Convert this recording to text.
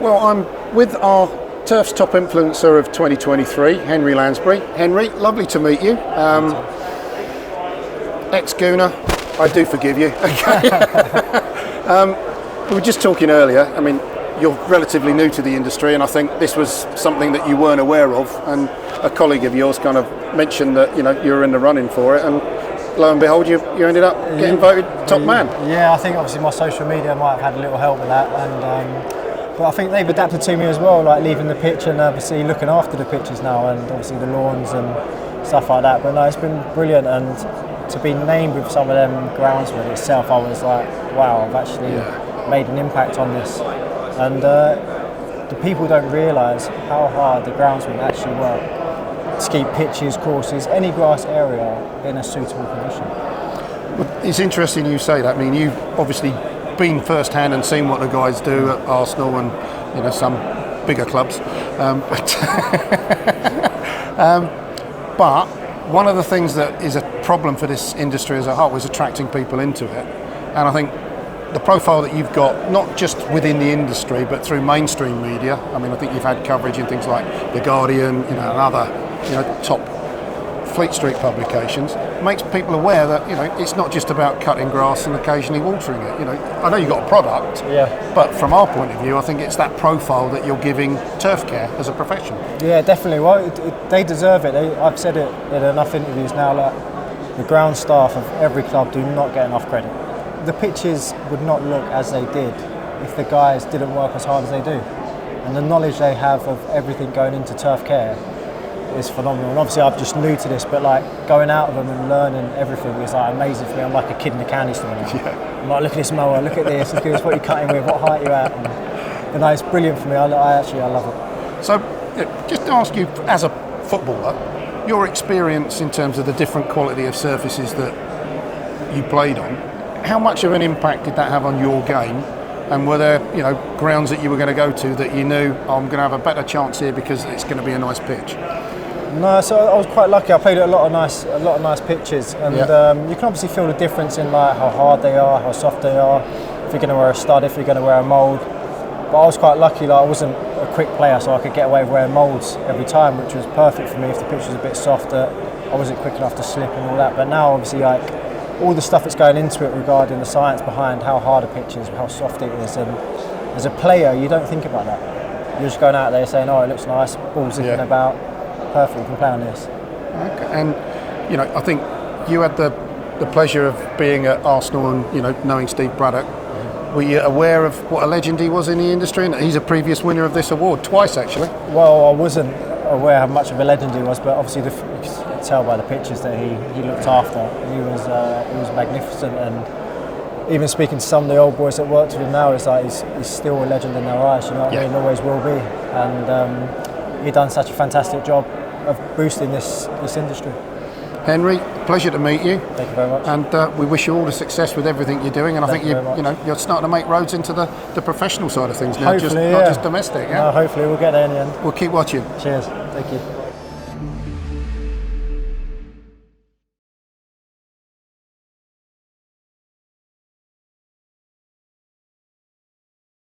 Well, I'm with our Turf's top influencer of 2023, Henri Lansbury. Henri, lovely to meet you. Ex-Gooner, I do forgive you. We were just talking earlier. I mean, you're relatively new to the industry, and I think this was something that you weren't aware of. And a colleague of yours kind of mentioned that you were in the running for it, and lo and behold, you ended up getting voted top man. Yeah, I think obviously my social media might have had a little help with that, and but I think they've adapted to me as well, like leaving the pitch and obviously looking after the pitches now, and obviously the lawns and stuff like that. But no, it's been brilliant, and to be named with some of them groundsmen itself, I was like, wow, I've actually made an impact on this. And the people don't realise how hard the groundsmen actually work to keep pitches, courses, any grass area in a suitable condition. Well, it's interesting you say that. I mean, you've obviously been first hand and seen what the guys do at Arsenal and some bigger clubs. But one of the things that is a problem for this industry as a whole is attracting people into it. And I think the profile that you've got, not just within the industry, but through mainstream media. I mean, I think you've had coverage in things like The Guardian, and other, top Fleet Street publications. Makes people aware that it's not just about cutting grass and occasionally watering it. I know you've got a product, but from our point of view, I think it's that profile that you're giving turf care as a profession. Yeah, definitely. Well, they deserve it. I've said it in enough interviews now. Like the ground staff of every club do not get enough credit. The pitches would not look as they did if the guys didn't work as hard as they do. And the knowledge they have of everything going into turf care is phenomenal. And obviously I'm just new to this, but like going out of them and learning everything is like amazing for me. I'm like a kid in a candy store now. I'm like, look at this mower, look at this, look at this, what you're cutting with, what height you're at. And it's brilliant for me. I love it. So just to ask you, as a footballer, your experience in terms of the different quality of surfaces that you played on, how much of an impact did that have on your game? And were there, grounds that you were going to go to that you knew, I'm going to have a better chance here because it's going to be a nice pitch? No, so I was quite lucky. I played at a lot of nice pitches, and you can obviously feel the difference in like how hard they are, how soft they are. If you're going to wear a stud, if you're going to wear a mould. But I was quite lucky. Like I wasn't a quick player, so I could get away with wearing moulds every time, which was perfect for me. If the pitch was a bit softer, I wasn't quick enough to slip and all that. But now, obviously, like all the stuff that's going into it regarding the science behind how hard a pitch is, how soft it is, and as a player, you don't think about that. You're just going out there saying, "Oh, it looks nice, ball's zipping about, perfect, we can play on this." Okay. And I think you had the pleasure of being at Arsenal and knowing Steve Braddock. Were you aware of what a legend he was in the industry? And he's a previous winner of this award, twice actually. Well, I wasn't aware how much of a legend he was, but obviously you could tell by the pictures that he looked after. He was magnificent, and even speaking to some of the old boys that worked with him now, it's like he's still a legend in their eyes. You know what I mean? Always will be. And he's done such a fantastic job of boosting this industry. Henri, pleasure to meet you. Thank you very much. And we wish you all the success with everything you're doing. And I think you're starting to make roads into the professional side of things now, hopefully, not just domestic. Yeah. No, hopefully we'll get there in the end. We'll keep watching. Cheers. Thank you.